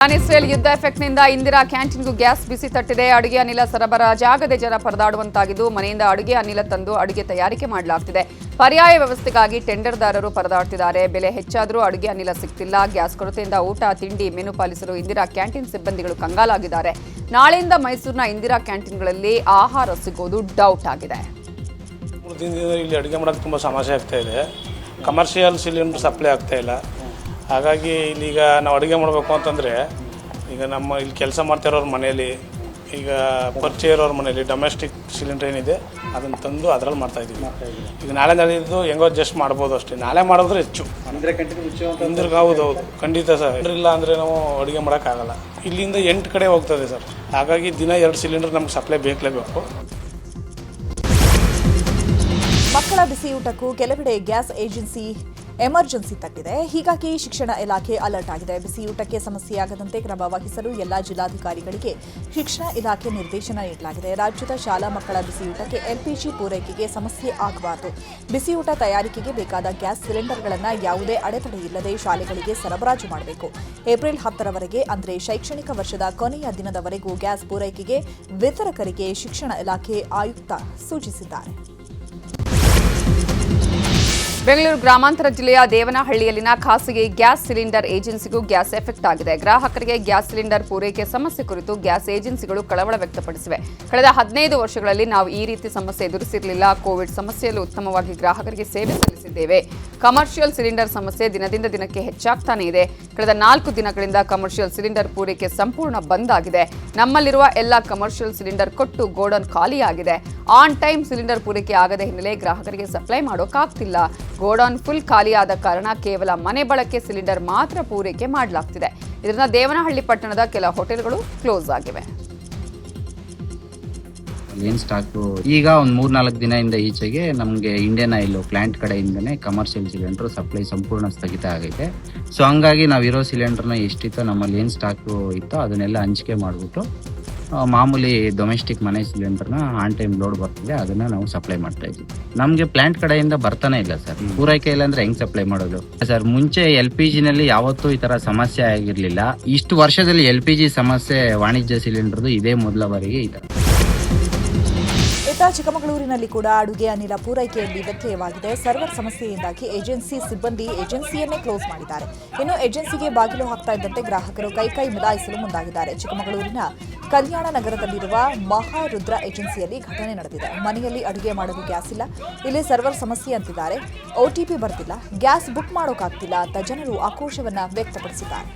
Israel ಯುದ್ಧ ಎಫೆಕ್ಟ್ನಿಂದ Indira ಕ್ಯಾಂಟೀನ್ಗೂ gas ಬಿಸಿ ತಟ್ಟಿದೆ. ಅಡುಗೆ ಅನಿಲ ಸರಬರಾಜಾಗದೆ ಜನ ಪರದಾಡುವಂತಾಗಿದ್ದು ಮನೆಯಿಂದ ಅಡುಗೆ ಅನಿಲ ತಂದು ಅಡುಗೆ ತಯಾರಿಕೆ ಮಾಡಲಾಗ್ತಿದೆ. ಪರ್ಯಾಯ ವ್ಯವಸ್ಥೆಗಾಗಿ ಟೆಂಡರ್ದಾರರು ಪರದಾಡ್ತಿದ್ದಾರೆ. ಬೆಲೆ ಹೆಚ್ಚಾದರೂ ಅಡುಗೆ ಅನಿಲ ಸಿಗ್ತಿಲ್ಲ. ಗ್ಯಾಸ್ ಕೊರತೆಯಿಂದ ಊಟ ತಿಂಡಿ ಮೆನು ಪಾಲಿಸಲು ಇಂದಿರಾ ಕ್ಯಾಂಟೀನ್ ಸಿಬ್ಬಂದಿಗಳು ಕಂಗಾಲಾಗಿದ್ದಾರೆ. ನಾಳೆಯಿಂದ ಮೈಸೂರಿನ ಇಂದಿರಾ ಕ್ಯಾಂಟೀನ್ಗಳಲ್ಲಿ ಆಹಾರ ಸಿಗೋದು ಡೌಟ್ ಆಗಿದೆ. ಇಲ್ಲಿ ಅಡುಗೆ ಮಾಡೋಕ್ಕೆ ತುಂಬ ಸಮಸ್ಯೆ ಆಗ್ತಾ ಇದೆ. ಕಮರ್ಷಿಯಲ್ ಸಿಲಿಂಡರ್ ಸಪ್ಲೈ ಆಗ್ತಾ ಇಲ್ಲ. ಹಾಗಾಗಿ ಇಲ್ಲೀಗ ನಾವು ಅಡುಗೆ ಮಾಡಬೇಕು ಅಂತಂದರೆ ಈಗ ನಮ್ಮ ಇಲ್ಲಿ ಕೆಲಸ ಮಾಡ್ತಿರೋರ ಮನೆಯಲ್ಲಿ ಈಗ ಪರಿಚಯ ಇರೋರ ಮನೆಯಲ್ಲಿ ಡೊಮೆಸ್ಟಿಕ್ ಸಿಲಿಂಡರ್ ಏನಿದೆ ಅದನ್ನು ತಂದು ಅದರಲ್ಲಿ ಮಾಡ್ತಾಯಿದ್ದೀವಿ. ಈಗ ನಾಳೆ ನಡೆದಿದ್ದು ಹೆಂಗೋ ಅಡ್ಜಸ್ಟ್ ಮಾಡ್ಬೋದು ಅಷ್ಟೇ. ನಾಳೆ ಮಾಡಿದ್ರೆ ಹೆಚ್ಚು ಹಿಂದಿರ್ಗೆ ಹೌದು ಖಂಡಿತ ಸರ್. ಇಲ್ಲ ಅಂದರೆ ನಾವು ಅಡುಗೆ ಮಾಡೋಕ್ಕಾಗಲ್ಲ. ಇಲ್ಲಿಂದ 8 ಕಡೆ ಹೋಗ್ತದೆ ಸರ್. ಹಾಗಾಗಿ ದಿನ 2 ಸಿಲಿಂಡರ್ ನಮ್ಗೆ ಸಪ್ಲೈ ಬೇಕಲೇಬೇಕು. ಮಕ್ಕಳ ಬಿಸಿಯೂಟಕ್ಕೂ ಕೆಲವೆಡೆ ಗ್ಯಾಸ್ ಏಜೆನ್ಸಿ ಎಮರ್ಜೆನ್ಸಿ ತಟ್ಟಿದೆ. ಹೀಗಾಗಿ ಶಿಕ್ಷಣ ಇಲಾಖೆ ಅಲರ್ಟ್ ಆಗಿದೆ. ಬಿಸಿಯೂಟಕ್ಕೆ ಸಮಸ್ಯೆಯಾಗದಂತೆ ಕ್ರಮ ವಹಿಸಲು ಎಲ್ಲಾ ಜಿಲ್ಲಾಧಿಕಾರಿಗಳಿಗೆ ಶಿಕ್ಷಣ ಇಲಾಖೆ ನಿರ್ದೇಶನ ನೀಡಲಾಗಿದೆ. ರಾಜ್ಯದ ಶಾಲಾ ಮಕ್ಕಳ ಬಿಸಿಯೂಟಕ್ಕೆ ಎಲ್ಪಿಜಿ ಪೂರೈಕೆಗೆ ಸಮಸ್ಯೆ ಆಗಬಾರದು. ಬಿಸಿಯೂಟ ತಯಾರಿಕೆಗೆ ಬೇಕಾದ ಗ್ಯಾಸ್ ಸಿಲಿಂಡರ್ಗಳನ್ನು ಯಾವುದೇ ಅಡೆತಡೆ ಇಲ್ಲದೆ ಶಾಲೆಗಳಿಗೆ ಸರಬರಾಜು ಮಾಡಬೇಕು. ಏಪ್ರಿಲ್ 10ರವರೆಗೆ ಅಂದರೆ ಶೈಕ್ಷಣಿಕ ವರ್ಷದ ಕೊನೆಯ ದಿನದವರೆಗೂ ಗ್ಯಾಸ್ ಪೂರೈಕೆಗೆ ವಿತರಕರಿಗೆ ಶಿಕ್ಷಣ ಇಲಾಖೆ ಆಯುಕ್ತ ಸೂಚಿಸಿದ್ದಾರೆ. ಬೆಂಗಳೂರು ಗ್ರಾಮಾಂತರ ಜಿಲ್ಲೆಯ ದೇವನಹಳ್ಳಿಯಲ್ಲಿನ ಖಾಸಗಿ ಗ್ಯಾಸ್ ಸಿಲಿಂಡರ್ ಏಜೆನ್ಸಿಗೂ ಗ್ಯಾಸ್ ಎಫೆಕ್ಟ್ ಆಗಿದೆ. ಗ್ರಾಹಕರಿಗೆ ಗ್ಯಾಸ್ ಸಿಲಿಂಡರ್ ಪೂರೈಕೆ ಸಮಸ್ಯೆ ಕುರಿತು ಗ್ಯಾಸ್ ಏಜೆನ್ಸಿಗಳು ಕಳವಳ ವ್ಯಕ್ತಪಡಿಸಿವೆ. ಕಳೆದ 15 ವರ್ಷಗಳಲ್ಲಿ ನಾವು ಈ ರೀತಿ ಸಮಸ್ಯೆ ಎದುರಿಸಿರಲಿಲ್ಲ. ಕೋವಿಡ್ ಸಮಸ್ಯೆಯಲ್ಲೂ ಉತ್ತಮವಾಗಿ ಗ್ರಾಹಕರಿಗೆ ಸೇವೆ ಸಲ್ಲಿಸಿದ್ದೇವೆ. ಕಮರ್ಷಿಯಲ್ ಸಿಲಿಂಡರ್ ಸಮಸ್ಯೆ ದಿನದಿಂದ ದಿನಕ್ಕೆ ಹೆಚ್ಚಾಗ್ತಾನೇ ಇದೆ. ಕಳೆದ 4 ದಿನಗಳಿಂದ ಕಮರ್ಷಿಯಲ್ ಸಿಲಿಂಡರ್ ಪೂರೈಕೆ ಸಂಪೂರ್ಣ ಬಂದ್ ಆಗಿದೆ. ನಮ್ಮಲ್ಲಿರುವ ಎಲ್ಲ ಕಮರ್ಷಿಯಲ್ ಸಿಲಿಂಡರ್ ಕೊಟ್ಟು ಗೋಡನ್ ಖಾಲಿಯಾಗಿದೆ. ಆನ್ ಟೈಮ್ ಸಿಲಿಂಡರ್ ಪೂರೈಕೆ ಆಗದ ಹಿನ್ನೆಲೆ ಗ್ರಾಹಕರಿಗೆ ಸಪ್ಲೈ ಮಾಡೋಕ್ಕಾಗ್ತಿಲ್ಲ. ಗೋಡೌನ್ ಫುಲ್ ಖಾಲಿಯಾದ ಕಾರಣ ಕೇವಲ ಮನೆ ಬಳಕೆ ಸಿಲಿಂಡರ್ ಮಾತ್ರ ಪೂರೈಕೆ ಮಾಡಲಾಗ್ತಿದೆ. ಇದರಿಂದ ದೇವನಹಳ್ಳಿ ಪಟ್ಟಣದ ಕೆಲ ಹೋಟೆಲ್ಗಳು ಕ್ಲೋಸ್ ಆಗಿವೆ. ಏನ್ ಸ್ಟಾಕು ಈಗ ಒಂದು 3-4 ದಿನದಿಂದ ಈಚೆಗೆ ನಮಗೆ ಇಂಡಿಯನ್ ಆಯಿಲ್ ಪ್ಲಾಂಟ್ ಕಡೆಯಿಂದನೇ ಕಮರ್ಷಿಯಲ್ ಸಿಲಿಂಡರ್ ಸಪ್ಲೈ ಸಂಪೂರ್ಣ ಸ್ಥಗಿತ ಆಗೈತೆ. ಸೊ ಹಂಗಾಗಿ ನಾವಿರೋ ಸಿಲಿಂಡರ್ನ ಎಷ್ಟಿತ್ತೋ ನಮ್ಮಲ್ಲಿ ಏನು ಸ್ಟಾಕು ಇತ್ತೋ ಅದನ್ನೆಲ್ಲ ಹಂಚಿಕೆ ಮಾಡಿಬಿಟ್ಟು ಮಾಮೂಲಿ ಡೊಮೆಸ್ಟಿಕ್ ಮನೆ ಸಿಲಿಂಡರ್ನ ಆನ್ ಟೈಮ್ ಲೋಡ್ ಬರ್ತಿದೆ ಅದನ್ನ ನಾವು ಸಪ್ಲೈ ಮಾಡ್ತಾ ಇದ್ವಿ. ನಮಗೆ ಪ್ಲಾಂಟ್ ಕಡೆಯಿಂದ ಬರ್ತಾನೆ ಇಲ್ಲ ಸರ್. ಪೂರೈಕೆ ಇಲ್ಲ ಅಂದ್ರೆ ಹೆಂಗ್ ಸಪ್ಲೈ ಮಾಡೋದು ಸರ್? ಮುಂಚೆ LPG ನಲ್ಲಿ ಯಾವತ್ತೂ ಈ ತರ ಸಮಸ್ಯೆ ಆಗಿರ್ಲಿಲ್ಲ. ಇಷ್ಟು ವರ್ಷದಲ್ಲಿ LPG ಸಮಸ್ಯೆ ವಾಣಿಜ್ಯ ಸಿಲಿಂಡರ್ದು ಇದೇ ಮೊದಲ ಬಾರಿಗೆ ಈ ತರ. ಚಿಕ್ಕಮಗಳೂರಿನಲ್ಲಿ ಕೂಡ ಅಡುಗೆ ಅನಿಲ ಪೂರೈಕೆಯಲ್ಲಿ ವ್ಯತ್ಯಯವಾಗಿದೆ. ಸರ್ವರ್ ಸಮಸ್ಯೆಯಿಂದಾಗಿ ಏಜೆನ್ಸಿ ಸಿಬ್ಬಂದಿ ಏಜೆನ್ಸಿಯನ್ನೇ ಕ್ಲೋಸ್ ಮಾಡಿದ್ದಾರೆ. ಇನ್ನು ಏಜೆನ್ಸಿಗೆ ಬಾಗಿಲು ಹಾಕ್ತಾ ಇದ್ದಂತೆ ಗ್ರಾಹಕರು ಕೈ ಮಿಲಾಯಿಸಲು ಮುಂದಾಗಿದ್ದಾರೆ. ಚಿಕ್ಕಮಗಳೂರಿನ ಕಲ್ಯಾಣ ನಗರದಲ್ಲಿರುವ ಮಹಾರುದ್ರ ಏಜೆನ್ಸಿಯಲ್ಲಿ ಘಟನೆ ನಡೆದಿದೆ. ಮನೆಯಲ್ಲಿ ಅಡುಗೆ ಮಾಡಲು ಗ್ಯಾಸ್ ಇಲ್ಲ, ಇಲ್ಲಿ ಸರ್ವರ್ ಸಮಸ್ಯೆ ಅಂತಿದ್ದಾರೆ. OTP ಬರ್ತಿಲ್ಲ, ಗ್ಯಾಸ್ ಬುಕ್ ಮಾಡೋಕ್ಕಾಗ್ತಿಲ್ಲ ಅಂತ ಜನರು ಆಕ್ರೋಶವನ್ನ ವ್ಯಕ್ತಪಡಿಸಿದ್ದಾರೆ.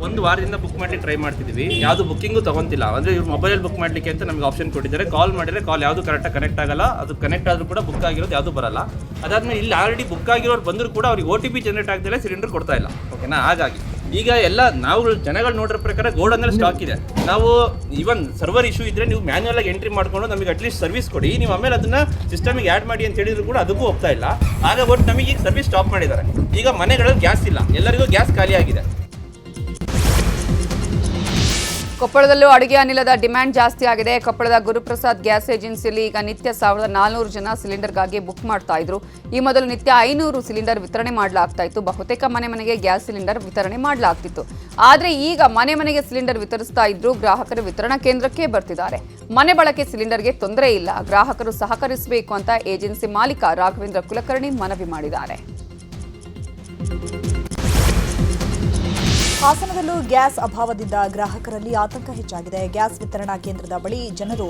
ಒಂದು ವಾರದಿಂದ ಬುಕ್ ಮಾಡ್ಲಿಕ್ಕೆ ಟ್ರೈ ಮಾಡ್ತಿದ್ವಿ. ಯಾವುದು ಬುಕ್ಕಿಂಗು ತಗೊಂತಿಲ್ಲ. ಅಂದರೆ ಇವ್ರು ಮೊಬೈಲ್ ಬುಕ್ ಮಾಡಲಿಕ್ಕೆ ಅಂತ ನಮಗೆ ಆಪ್ಷನ್ ಕೊಟ್ಟಿದ್ದಾರೆ. ಕಾಲ್ ಮಾಡಿದರೆ ಕಾಲ್ ಯಾವುದು ಕರೆಕ್ಟಾಗಿ ಕನೆಕ್ಟ್ ಆಗಲ್ಲ. ಅದು ಕನೆಕ್ಟ್ ಆದರೂ ಕೂಡ ಬುಕ್ ಆಗಿರೋದು ಯಾವುದು ಬರಲ್ಲ. ಅದಾದ್ಮೇಲೆ ಇಲ್ಲಿ ಆಲ್ರೆಡಿ ಬುಕ್ ಆಗಿರೋರು ಬಂದರೂ ಕೂಡ ಅವ್ರಿಗೆ OTP ಜನರೇಟ್ ಆಗ್ತಿಲ್ಲ, ಸಿಲಿಂಡರ್ ಕೊಡ್ತಾ ಇಲ್ಲ. ಓಕೆನಾ? ಹಾಗಾಗಿ ಈಗ ಎಲ್ಲ ನಾವು ಜನಗಳು ನೋಡಿರೋ ಪ್ರಕಾರ ಗೋಡನ್ನಲ್ಲಿ ಸ್ಟಾಕ್ ಇದೆ. ನಾವು ಈವನ್ ಸರ್ವರ್ ಇಶ್ಯೂ ಇದ್ದರೆ ನೀವು ಮ್ಯಾನ್ಯಲ್ ಆಗಿ ಎಂಟ್ರಿ ಮಾಡ್ಕೊಂಡು ನಮಗೆ ಅಟ್ಲೀಸ್ಟ್ ಸರ್ವಿಸ್ ಕೊಡಿ, ನೀವು ಆಮೇಲೆ ಅದನ್ನ ಸಿಸ್ಟಮಿಗೆ ಆ್ಯಡ್ ಮಾಡಿ ಅಂತ ಹೇಳಿದ್ರು ಕೂಡ ಅದಕ್ಕೂ ಹೋಗ್ತಾ ಇಲ್ಲ. ಆಗ ಒಟ್ಟು ನಮಗೆ ಈಗ ಸರ್ವಿಸ್ ಸ್ಟಾಪ್ ಮಾಡಿದ್ದಾರೆ. ಈಗ ಮನೆಗಳಲ್ಲಿ ಗ್ಯಾಸ್ ಇಲ್ಲ, ಎಲ್ಲರಿಗೂ ಗ್ಯಾಸ್ ಖಾಲಿ ಆಗಿದೆ. ಕೊಪ್ಪಳದಲ್ಲೂ ಅಡುಗೆ ಅನಿಲದ ಡಿಮ್ಯಾಂಡ್ ಜಾಸ್ತಿ ಆಗಿದೆ. ಕೊಪ್ಪಳದ ಗುರುಪ್ರಸಾದ್ ಗ್ಯಾಸ್ ಏಜೆನ್ಸಿಯಲ್ಲಿ ಈಗ ನಿತ್ಯ 1400 ಜನ ಸಿಲಿಂಡರ್ಗಾಗಿ ಬುಕ್ ಮಾಡ್ತಾ ಇದ್ರು. ಈ ಮೊದಲು ನಿತ್ಯ 500 ಸಿಲಿಂಡರ್ ವಿತರಣೆ ಮಾಡಲಾಗ್ತಾ ಇತ್ತು. ಬಹುತೇಕ ಮನೆಗೆ ಗ್ಯಾಸ್ ಸಿಲಿಂಡರ್ ವಿತರಣೆ ಮಾಡಲಾಗ್ತಿತ್ತು. ಆದರೆ ಈಗ ಮನೆಗೆ ಸಿಲಿಂಡರ್ ವಿತರಿಸ್ತಾ ಇದ್ರು. ಗ್ರಾಹಕರು ವಿತರಣಾ ಕೇಂದ್ರಕ್ಕೆ ಬರ್ತಿದ್ದಾರೆ. ಮನೆ ಬಳಕೆ ಸಿಲಿಂಡರ್ಗೆ ತೊಂದರೆ ಇಲ್ಲ, ಗ್ರಾಹಕರು ಸಹಕರಿಸಬೇಕು ಅಂತ ಏಜೆನ್ಸಿ ಮಾಲೀಕ ರಾಘವೇಂದ್ರ ಕುಲಕರ್ಣಿ ಮನವಿ ಮಾಡಿದ್ದಾರೆ. ಹಾಸನದಲ್ಲೂ ಗ್ಯಾಸ್ ಅಭಾವದಿಂದ ಗ್ರಾಹಕರಲ್ಲಿ ಆತಂಕ ಹೆಚ್ಚಾಗಿದೆ. ಗ್ಯಾಸ್ ವಿತರಣಾ ಕೇಂದ್ರದ ಬಳಿ ಜನರು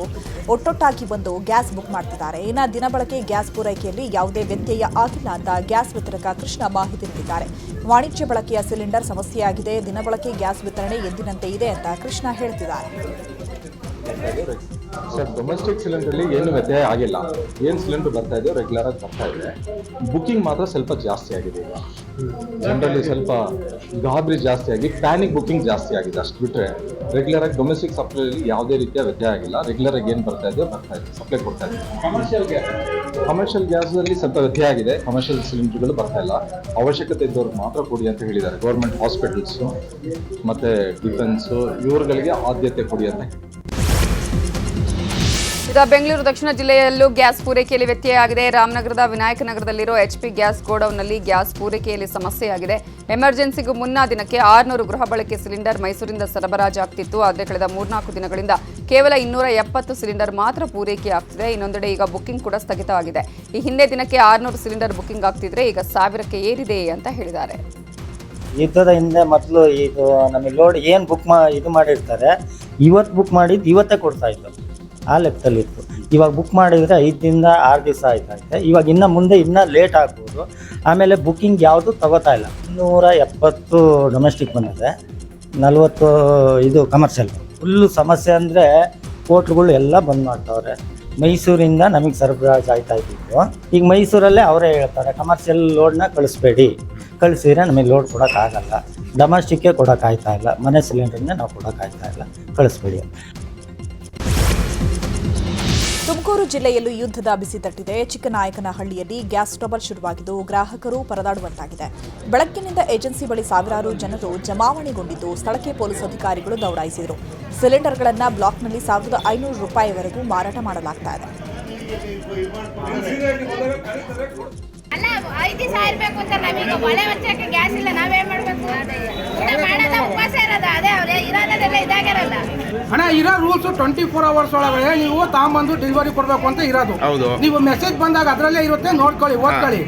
ಒಟ್ಟೊಟ್ಟಾಗಿ ಬಂದು ಗ್ಯಾಸ್ ಬುಕ್ ಮಾಡ್ತಿದ್ದಾರೆ. ಇನ್ನು ದಿನಬಳಕೆ ಗ್ಯಾಸ್ ಪೂರೈಕೆಯಲ್ಲಿ ಯಾವುದೇ ವ್ಯತ್ಯಯ ಆಗಿಲ್ಲ ಅಂತ ಗ್ಯಾಸ್ ವಿತರಕ ಕೃಷ್ಣ ಮಾಹಿತಿ ನೀಡಿದ್ದಾರೆ. ವಾಣಿಜ್ಯ ಬಳಕೆಯ ಸಿಲಿಂಡರ್ ಸಮಸ್ಯೆಯಾಗಿದೆ, ದಿನಬಳಕೆ ಗ್ಯಾಸ್ ವಿತರಣೆ ಎಂದಿನಂತೆ ಇದೆ ಅಂತ ಕೃಷ್ಣ ಹೇಳ್ತಿದ್ದಾರೆ. ಸರ್, ಡೊಮೆಸ್ಟಿಕ್ ಸಿಲಿಂಡರ್ಲಿ ಏನು ವ್ಯತ್ಯಯ ಆಗಿಲ್ಲ. ಏನು ಸಿಲಿಂಡರ್ ಬರ್ತಾ ಇದೆ ರೆಗ್ಯುಲರ್ ಆಗಿ ಬರ್ತಾ ಇದೆ. ಬುಕ್ಕಿಂಗ್ ಮಾತ್ರ ಸ್ವಲ್ಪ ಜಾಸ್ತಿ ಆಗಿದೆ ಈಗ. ಜನರಲ್ಲಿ ಸ್ವಲ್ಪ ಗಾಬರಿ ಜಾಸ್ತಿ ಆಗಿ ಪ್ಯಾನಿಕ್ ಬುಕಿಂಗ್ ಜಾಸ್ತಿ ಆಗಿದೆ. ಅಷ್ಟು ಬಿಟ್ಟರೆ ರೆಗ್ಯುಲರ್ ಆಗಿ ಡೊಮೆಸ್ಟಿಕ್ ಸಪ್ಲೈಲಿ ಯಾವುದೇ ರೀತಿಯ ವ್ಯತ್ಯಯ ಆಗಿಲ್ಲ. ರೆಗ್ಯುಲರ್ ಆಗಿ ಏನು ಬರ್ತಾ ಇದೆ ಸಪ್ಲೈ ಕೊಡ್ತಾ ಇದೆ. ಕಮರ್ಷಿಯಲ್ ಗ್ಯಾಸಲ್ಲಿ ಸ್ವಲ್ಪ ವ್ಯತ್ಯಯ ಆಗಿದೆ. ಕಮರ್ಷಿಯಲ್ ಸಿಲಿಂಡರ್ಗಳು ಬರ್ತಾ ಇಲ್ಲ. ಅವಶ್ಯಕತೆ ಇದ್ದವ್ರಿಗೆ ಮಾತ್ರ ಕೊಡಿ ಅಂತ ಹೇಳಿದ್ದಾರೆ. ಗೌರ್ಮೆಂಟ್ ಹಾಸ್ಪಿಟಲ್ಸು ಮತ್ತು ಡಿಫೆನ್ಸು ಇವ್ರುಗಳಿಗೆ ಆದ್ಯತೆ ಕೊಡಿ ಅಂತ. ಈಗ ಬೆಂಗಳೂರು ದಕ್ಷಿಣ ಜಿಲ್ಲೆಯಲ್ಲೂ ಗ್ಯಾಸ್ ಪೂರೈಕೆಯಲ್ಲಿ ವ್ಯತ್ಯಯ ಆಗಿದೆ. ರಾಮನಗರದ ವಿನಾಯಕನಗರದಲ್ಲಿರೋ HP ಗ್ಯಾಸ್ ಗೋಡೌನ್ನಲ್ಲಿ ಗ್ಯಾಸ್ ಪೂರೈಕೆಯಲ್ಲಿ ಸಮಸ್ಯೆಯಾಗಿದೆ. ಎಮರ್ಜೆನ್ಸಿಗೂ ಮುನ್ನ ದಿನಕ್ಕೆ 600 ಗೃಹ ಬಳಕೆ ಸಿಲಿಂಡರ್ ಮೈಸೂರಿಂದ ಸರಬರಾಜಾಗ್ತಿತ್ತು. ಆದರೆ ಕಳೆದ 3-4 ದಿನಗಳಿಂದ ಕೇವಲ 270 ಸಿಲಿಂಡರ್ ಮಾತ್ರ ಪೂರೈಕೆ ಆಗ್ತಿದೆ. ಇನ್ನೊಂದೆಡೆ ಈಗ ಬುಕ್ಕಿಂಗ್ ಕೂಡ ಸ್ಥಗಿತವಾಗಿದೆ. ಈ ಹಿಂದೆ ದಿನಕ್ಕೆ 600 ಸಿಲಿಂಡರ್ ಬುಕ್ಕಿಂಗ್ ಆಗ್ತಿದ್ರೆ ಈಗ 1000ಕ್ಕೆ ಏರಿದೆ ಅಂತ ಹೇಳಿದ್ದಾರೆ. ಯುದ್ಧದ ಹಿಂದೆ ಮೊದಲು ಇದು ನಮಗೆ ಲೋಡ್ ಏನು ಇದು ಮಾಡಿರ್ತಾರೆ, ಇವತ್ತು ಬುಕ್ ಮಾಡಿದ್ದು ಇವತ್ತೇ ಕೊಡ್ತಾ ಇತ್ತು. ಆ ಲೆಕ್ಕದಲ್ಲಿತ್ತು. ಇವಾಗ ಬುಕ್ ಮಾಡಿದರೆ 5 ದಿನದಿಂದ 6 ದಿವಸ ಆಯ್ತೈತೆ. ಇವಾಗ ಇನ್ನು ಮುಂದೆ ಇನ್ನೂ ಲೇಟ್ ಆಗ್ಬೋದು. ಆಮೇಲೆ ಬುಕ್ಕಿಂಗ್ ಯಾವುದು ತಗೋತಾ ಇಲ್ಲ. 270 ಡೊಮೆಸ್ಟಿಕ್ ಬಂದಿದೆ, 40 ಇದು ಕಮರ್ಷಿಯಲ್. ಫುಲ್ಲು ಸಮಸ್ಯೆ ಅಂದರೆ ಹೋಟ್ಲುಗಳು ಎಲ್ಲ ಬಂದ್ ಮಾಡ್ತಾವ್ರೆ. ಮೈಸೂರಿಂದ ನಮಗೆ ಸರಬರಾಜು ಆಯ್ತಾ ಇದ್ದಿದ್ದು. ಈಗ ಮೈಸೂರಲ್ಲೇ ಅವರೇ ಹೇಳ್ತಾರೆ ಕಮರ್ಷಿಯಲ್ ಲೋಡ್ನ ಕಳಿಸ್ಬೇಡಿ, ಕಳಿಸಿದ್ರೆ ನಮಗೆ ಲೋಡ್ ಕೊಡೋಕ್ಕಾಗಲ್ಲ. ಡೊಮೆಸ್ಟಿಕ್ಕೇ ಕೊಡೋಕ್ಕಾಗ್ತಾ ಇಲ್ಲ, ಮನೆ ಸಿಲಿಂಡರ್ನೇ ನಾವು ಕೊಡೋಕ್ಕಾಗ್ತಾ ಇಲ್ಲ, ಕಳಿಸ್ಬೇಡಿ. ತುಮಕೂರು ಜಿಲ್ಲೆಯಲ್ಲೂ ಯುದ್ಧದ ಬಿಸಿ ತಟ್ಟಿದೆ. ಚಿಕ್ಕನಾಯಕನಹಳ್ಳಿಯಲ್ಲಿ ಗ್ಯಾಸ್ ಟ್ರಬಲ್ ಶುರುವಾಗಿದ್ದು ಗ್ರಾಹಕರು ಪರದಾಡುವಂತಾಗಿದೆ. ಬೆಳಗ್ಗಿನಿಂದ ಏಜೆನ್ಸಿ ಬಳಿ ಸಾವಿರಾರು ಜನರು ಜಮಾವಣೆಗೊಂಡಿದ್ದು ಸ್ಥಳಕ್ಕೆ ಪೊಲೀಸ್ ಅಧಿಕಾರಿಗಳು ದೌಡಾಯಿಸಿದರು. ಸಿಲಿಂಡರ್ಗಳನ್ನು ಬ್ಲಾಕ್ನಲ್ಲಿ 1500 ರೂಪಾಯಿವರೆಗೂ ಮಾರಾಟ ಮಾಡಲಾಗ್ತಾ ಇದೆ. ಅಲ್ಲ 5 ದಿವಸ ಇರಬೇಕು ಅಂತ ನಮಗೆ ಒಲೆ ಹಚ್ಚಕ್ಕೆ ಗ್ಯಾಸ್ ಇಲ್ಲ, ನಾವೇನ್ ಮಾಡ್ಬೇಕು? ಊಟ ಮಾಡೋದ ಉಪವಾಸ ಇರೋದ, ಅದೇ ಅವ್ರೆ ಇರೋದೆಲ್ಲ ಇದಾಗಿರಲ್ಲ. ಅಣ್ಣ ಇರೋ ರೂಲ್ಸ್ 24 ಅವರ್ಸ್ ಒಳಗಡೆ ನೀವು ತಾಂಬಂದು ಡೆಲಿವರಿ ಕೊಡ್ಬೇಕು ಅಂತ ಇರೋದು. ನೀವು ಮೆಸೇಜ್ ಬಂದಾಗ ಅದರಲ್ಲೇ ಇರುತ್ತೆ, ನೋಡ್ಕೊಳ್ಳಿ, ಓದ್ಕೊಳ್ಳಿ.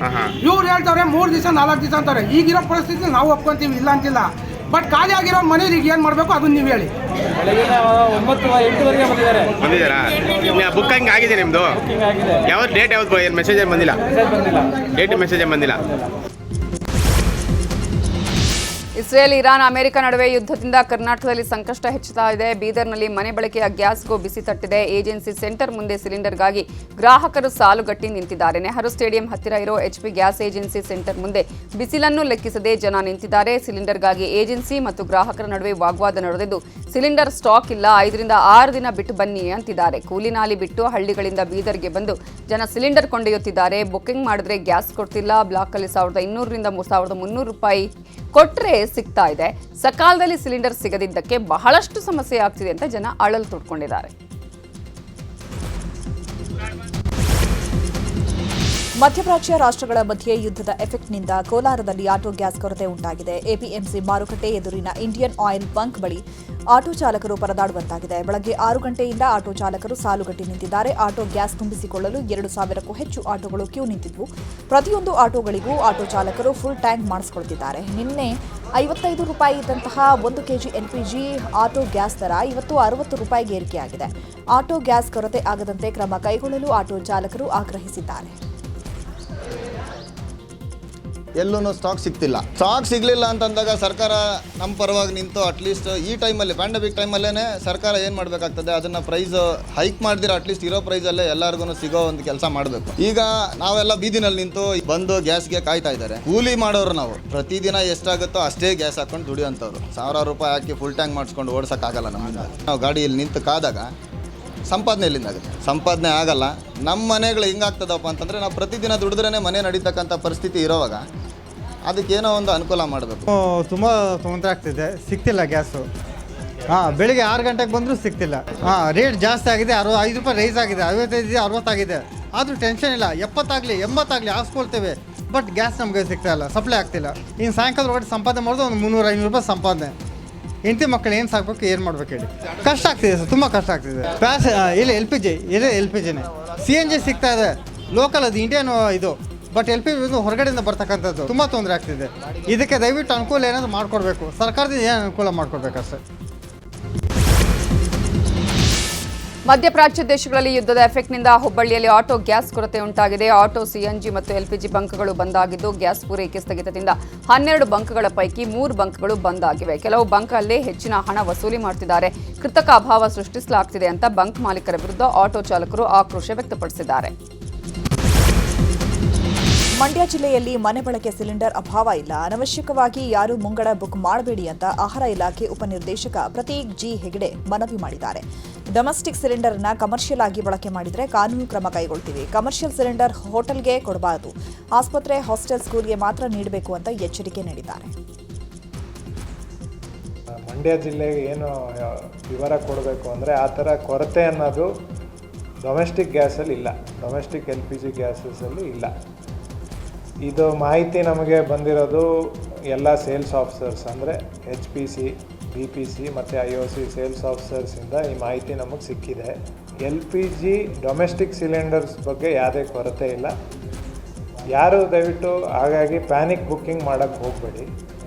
ಇವ್ರು ಹೇಳ್ತಾರೆ 3 ದಿವಸ 4 ದಿವಸ ಅಂತಾರೆ. ಈಗಿರೋ ಪರಿಸ್ಥಿತಿ ನಾವು ಒಪ್ಕೊಂತೀವಿ, ಇಲ್ಲ ಅಂತಿಲ್ಲ. ಬಟ್ ಖಾಲಿ ಆಗಿರೋ ಮನೇಲಿ ಈಗ ಏನ್ ಮಾಡ್ಬೇಕು ಅದನ್ನ ನೀವು ಹೇಳಿ. ಬುಕ್ಕಿಂಗ್ ಆಗಿದೆ ನಿಮ್ದು? ಯಾವ ಡೇಟ್ ಯಾವ್ದು ಮೆಸೇಜ್ ಬಂದಿಲ್ಲ? ಡೇಟ್ ಮೆಸೇಜ್ ಬಂದಿಲ್ಲ. ಇಸ್ರೇಲ್, ಇರಾನ್, ಅಮೆರಿಕ ನಡುವೆ ಯುದ್ಧದಿಂದ ಕರ್ನಾಟಕದಲ್ಲಿ ಸಂಕಷ್ಟ ಹೆಚ್ಚುತ್ತಾ ಇದೆ. ಬೀದರ್ನಲ್ಲಿ ಮನೆ ಬಳಕೆಯ ಗ್ಯಾಸ್ಗೂ ಬಿಸಿ ತಟ್ಟಿದೆ. ಏಜೆನ್ಸಿ ಸೆಂಟರ್ ಮುಂದೆ ಸಿಲಿಂಡರ್ಗಾಗಿ ಗ್ರಾಹಕರು ಸಾಲುಗಟ್ಟಿ ನಿಂತಿದ್ದಾರೆ. ನೆಹರು ಸ್ಟೇಡಿಯಂ ಹತ್ತಿರ ಇರೋ HP ಗ್ಯಾಸ್ ಏಜೆನ್ಸಿ ಸೆಂಟರ್ ಮುಂದೆ ಬಿಸಿಲನ್ನು ಲೆಕ್ಕಿಸದೆ ಜನ ನಿಂತಿದ್ದಾರೆ. ಸಿಲಿಂಡರ್ಗಾಗಿ ಏಜೆನ್ಸಿ ಮತ್ತು ಗ್ರಾಹಕರ ನಡುವೆ ವಾಗ್ವಾದ ನಡೆದಿದ್ದು ಸಿಲಿಂಡರ್ ಸ್ಟಾಕ್ ಇಲ್ಲ, 5 ರಿಂದ 6 ದಿನ ಬಿಟ್ಟು ಬನ್ನಿ ಅಂತಿದ್ದಾರೆ. ಕೂಲಿ ನಾಲಿ ಬಿಟ್ಟು ಹಳ್ಳಿಗಳಿಂದ ಬೀದರ್ಗೆ ಬಂದು ಜನ ಸಿಲಿಂಡರ್ ಕೊಂಡೊಯ್ಯುತ್ತಿದ್ದಾರೆ. ಬುಕ್ಕಿಂಗ್ ಮಾಡಿದ್ರೆ ಗ್ಯಾಸ್ ಕೊಡ್ತಿಲ್ಲ. ಬ್ಲಾಕಲ್ಲಿ 1200 ರಿಂದ 1300 ರೂಪಾಯಿ ಕೊಟ್ಟರೆ ಸಿಗ್ತಾ ಇದೆ. ಸಕಾಲದಲ್ಲಿ ಸಿಲಿಂಡರ್ ಸಿಗದಿದ್ದಕ್ಕೆ ಬಹಳಷ್ಟು ಸಮಸ್ಯೆ ಆಗ್ತಿದೆ ಅಂತ ಜನ ಅಳಲು ತೊಡ್ಕೊಂಡಿದ್ದಾರೆ. ಮಧ್ಯಪ್ರಾಚ್ಯ ರಾಷ್ಟ್ರಗಳ ಮಧ್ಯೆ ಯುದ್ಧದ ಎಫೆಕ್ಟ್ನಿಂದ ಕೋಲಾರದಲ್ಲಿ ಆಟೋ ಗ್ಯಾಸ್ ಕೊರತೆ ಉಂಟಾಗಿದೆ. APMC ಮಾರುಕಟ್ಟೆ ಎದುರಿನ ಇಂಡಿಯನ್ ಆಯಿಲ್ ಬಂಕ್ ಬಳಿ ಆಟೋ ಚಾಲಕರು ಪರದಾಡುವಂತಾಗಿದೆ. ಬೆಳಗ್ಗೆ 6 ಗಂಟೆಯಿಂದ ಆಟೋ ಚಾಲಕರು ಸಾಲುಗಟ್ಟಿ ನಿಂತಿದ್ದಾರೆ. ಆಟೋ ಗ್ಯಾಸ್ ತುಂಬಿಸಿಕೊಳ್ಳಲು 2000ಕ್ಕೂ ಹೆಚ್ಚು ಆಟೋಗಳು ಕ್ಯೂ ನಿಂತಿದ್ವು. ಪ್ರತಿಯೊಂದು ಆಟೋಗಳಿಗೂ ಆಟೋ ಚಾಲಕರು ಫುಲ್ ಟ್ಯಾಂಕ್ ಮಾಡಿಸಿಕೊಳ್ತಿದ್ದಾರೆ. ನಿನ್ನೆ 55 ರೂಪಾಯಿ ಇದ್ದಂತಹ 1 kg LPG ಆಟೋ ಗ್ಯಾಸ್ ದರ ಇವತ್ತು 60 ರೂಪಾಯಿಗೆ ಏರಿಕೆಯಾಗಿದೆ. ಆಟೋ ಗ್ಯಾಸ್ ಕೊರತೆ ಆಗದಂತೆ ಕ್ರಮ ಕೈಗೊಳ್ಳಲು ಆಟೋ ಚಾಲಕರು ಆಗ್ರಹಿಸಿದ್ದಾರೆ. ಎಲ್ಲೂ ಸ್ಟಾಕ್ ಸಿಗ್ತಿಲ್ಲ. ಸ್ಟಾಕ್ ಸಿಗಲಿಲ್ಲ ಅಂತಂದಾಗ ಸರ್ಕಾರ ನಮ್ಮ ಪರವಾಗಿ ನಿಂತು ಅಟ್ಲೀಸ್ಟ್ ಈ ಟೈಮಲ್ಲಿ ಪ್ಯಾಂಡಮಿಕ್ ಟೈಮಲ್ಲೇ ಸರ್ಕಾರ ಏನು ಮಾಡಬೇಕಾಗ್ತದೆ, ಅದನ್ನು ಪ್ರೈಸ್ ಹೈಕ್ ಮಾಡಿದ್ರೆ ಅಟ್ಲೀಸ್ಟ್ ಇರೋ ಪ್ರೈಸಲ್ಲೇ ಎಲ್ಲರಿಗೂ ಸಿಗೋ ಒಂದು ಕೆಲಸ ಮಾಡಬೇಕು. ಈಗ ನಾವೆಲ್ಲ ಬೀದಿನಲ್ಲಿ ನಿಂತು ಬಂದು ಗ್ಯಾಸ್ಗೆ ಕಾಯ್ತಾ ಇದ್ದಾರೆ. ಕೂಲಿ ಮಾಡೋರು ನಾವು ಪ್ರತಿದಿನ ಎಷ್ಟಾಗುತ್ತೋ ಅಷ್ಟೇ ಗ್ಯಾಸ್ ಹಾಕೊಂಡು ದುಡಿಯೋಂಥವ್ರು. 1000 ರೂಪಾಯಿ ಹಾಕಿ ಫುಲ್ ಟ್ಯಾಂಕ್ ಮಾಡಿಸ್ಕೊಂಡು ಓಡಿಸೋಕ್ಕಾಗಲ್ಲ ನಮ್ಮಿಂದ. ನಾವು ಗಾಡಿಯಲ್ಲಿ ನಿಂತು ಕಾದಾಗ ಸಂಪಾದನೆ ಎಲ್ಲಿಂದ ಆಗುತ್ತೆ? ಸಂಪಾದನೆ ಆಗಲ್ಲ. ನಮ್ಮ ಮನೆಗಳು ಹೆಂಗಾಗ್ತದಪ್ಪ ಅಂತಂದರೆ ನಾವು ಪ್ರತಿದಿನ ದುಡಿದ್ರೇ ಮನೆ ನಡೀತಕ್ಕಂಥ ಪರಿಸ್ಥಿತಿ ಇರೋವಾಗ ಅದಕ್ಕೇನೋ ಒಂದು ಅನುಕೂಲ ಮಾಡಬೇಕು. ತುಂಬ ತೊಂದರೆ ಆಗ್ತಿದೆ, ಸಿಗ್ತಿಲ್ಲ ಗ್ಯಾಸು. ಬೆಳಿಗ್ಗೆ 6 ಗಂಟೆಗೆ ಬಂದರೂ ಸಿಗ್ತಿಲ್ಲ. ರೇಟ್ ಜಾಸ್ತಿ ಆಗಿದೆ, 5 ರೂಪಾಯಿ ರೈಸ್ ಆಗಿದೆ, 55 60 ಆಗಿದೆ. ಆದರೂ ಟೆನ್ಷನ್ ಇಲ್ಲ, 70 ಆಗಲಿ 80 ಆಗಲಿ ಹಾಕ್ಸ್ಕೊಳ್ತೇವೆ. ಬಟ್ ಗ್ಯಾಸ್ ನಮಗೆ ಸಿಗ್ತಾ ಇಲ್ಲ, ಸಪ್ಲೈ ಆಗ್ತಿಲ್ಲ. ಇನ್ನು ಸಾಯಂಕಾಲ ಒಳಗಡೆ ಸಂಪಾದನೆ ಮಾಡಿದ್ರೆ ಒಂದು 300-500 ರೂಪಾಯಿ ಸಂಪಾದನೆ. ಹೆಂಡತಿ ಮಕ್ಕಳು ಏನು ಸಾಕಬೇಕು, ಏನು ಮಾಡ್ಬೇಕು ಹೇಳಿ? ಕಷ್ಟ ಆಗ್ತಿದೆ ಸರ್, ತುಂಬ ಕಷ್ಟ ಆಗ್ತಿದೆ. ಇಲ್ಲಿ LPGನೇ. CNG ಸಿಗ್ತಾ ಇದೆ, ಲೋಕಲ್ ಅದು ಇಂಡಿಯನ್ ಇದು. ಬಟ್ LPG ಹೊರಗಡೆಯಿಂದ ಬರ್ತಕ್ಕಂಥದ್ದು ತುಂಬ ತೊಂದರೆ ಆಗ್ತಿದೆ. ಇದಕ್ಕೆ ದಯವಿಟ್ಟು ಅನುಕೂಲ ಏನಾದರೂ ಮಾಡಿಕೊಡ್ಬೇಕು, ಸರ್ಕಾರದಿಂದ ಏನು ಅನುಕೂಲ ಮಾಡಿಕೊಡ್ಬೇಕಷ್ಟೇ. ಮಧ್ಯಪ್ರಾಚ್ಯ ದೇಶಗಳಲ್ಲಿ ಯುದ್ಧದ ಎಫೆಕ್ಟ್ನಿಂದ ಹುಬ್ಬಳ್ಳಿಯಲ್ಲಿ ಆಟೋ ಗ್ಯಾಸ್ ಕೊರತೆ ಉಂಟಾಗಿದೆ. ಆಟೋ CNG ಮತ್ತು LPG ಬಂಕ್ಗಳು ಬಂದಾಗಿದ್ದು ಗ್ಯಾಸ್ ಪೂರೈಕೆ ಸ್ಥಗಿತದಿಂದ 12 ಬಂಕ್ಗಳ ಪೈಕಿ 3 ಬಂಕ್ಗಳು ಬಂದ್ ಆಗಿವೆ. ಕೆಲವು ಬಂಕ್ಗಳಲ್ಲಿ ಹೆಚ್ಚಿನ ಹಣ ವಸೂಲಿ ಮಾಡುತ್ತಿದ್ದಾರೆ. ಕೃತಕ ಅಭಾವ ಸೃಷ್ಟಿಸಲಾಗ್ತಿದೆ ಅಂತ ಬಂಕ್ ಮಾಲೀಕರ ವಿರುದ್ಧ ಆಟೋ ಚಾಲಕರು ಆಕ್ರೋಶ ವ್ಯಕ್ತಪಡಿಸಿದ್ದಾರೆ. ಮಂಡ್ಯ ಜಿಲ್ಲೆಯಲ್ಲಿ ಮನೆ ಬಳಕೆ ಸಿಲಿಂಡರ್ ಅಭಾವ ಇಲ್ಲ. ಅನವಶ್ಯಕವಾಗಿ ಯಾರೂ ಮುಂಗಡ ಬುಕ್ ಮಾಡಬೇಡಿ ಅಂತ ಆಹಾರ ಇಲಾಖೆ ಉಪನಿರ್ದೇಶಕ ಪ್ರತೀಕ್ ಜಿ ಹೆಗಡೆ ಮನವಿ ಮಾಡಿದ್ದಾರೆ. ಡೊಮೆಸ್ಟಿಕ್ ಸಿಲಿಂಡರ್ ಅನ್ನ ಕಮರ್ಷಿಯಲ್ ಆಗಿ ಬಳಕೆ ಮಾಡಿದರೆ ಕಾನೂನು ಕ್ರಮ ಕೈಗೊಳ್ತೀವಿ. ಕಮರ್ಷಿಯಲ್ ಸಿಲಿಂಡರ್ ಹೋಟೆಲ್ಗೆ ಕೊಡಬಾರದು, ಆಸ್ಪತ್ರೆ, ಹಾಸ್ಟೆಲ್, ಸ್ಕೂಲ್ಗೆ ಮಾತ್ರ ನೀಡಬೇಕು ಅಂತ ಎಚ್ಚರಿಕೆ ನೀಡಿದ್ದಾರೆ. ಮಂಡ್ಯ ಜಿಲ್ಲೆಗೆ ಏನು ವಿವರ ಕೊಡಬೇಕು ಅಂದರೆ ಆ ಥರ ಕೊರತೆ ಅನ್ನೋದು ಡೊಮೆಸ್ಟಿಕ್ ಗ್ಯಾಸಲ್ಲಿ ಇಲ್ಲ, ಡೊಮೆಸ್ಟಿಕ್ LPG ಗ್ಯಾಸಸಲ್ಲಿ ಇಲ್ಲ. ಇದು ಮಾಹಿತಿ ನಮಗೆ ಬಂದಿರೋದು ಎಲ್ಲ ಸೇಲ್ಸ್ ಆಫೀಸರ್ಸ್ ಅಂದರೆ HPC, BPC ಮತ್ತು IOC ಸೇಲ್ಸ್ ಆಫೀಸರ್ಸಿಂದ ಈ ಮಾಹಿತಿ ನಮಗೆ ಸಿಕ್ಕಿದೆ. LPG ಡೊಮೆಸ್ಟಿಕ್ ಸಿಲಿಂಡರ್ಸ್ ಬಗ್ಗೆ ಯಾವುದೇ ಕೊರತೆ ಇಲ್ಲ. ಯಾರು ದಯವಿಟ್ಟು ಹಾಗಾಗಿ ಪ್ಯಾನಿಕ್ ಬುಕ್ಕಿಂಗ್ ಮಾಡೋಕ್ಕೆ ಹೋಗಬೇಡಿ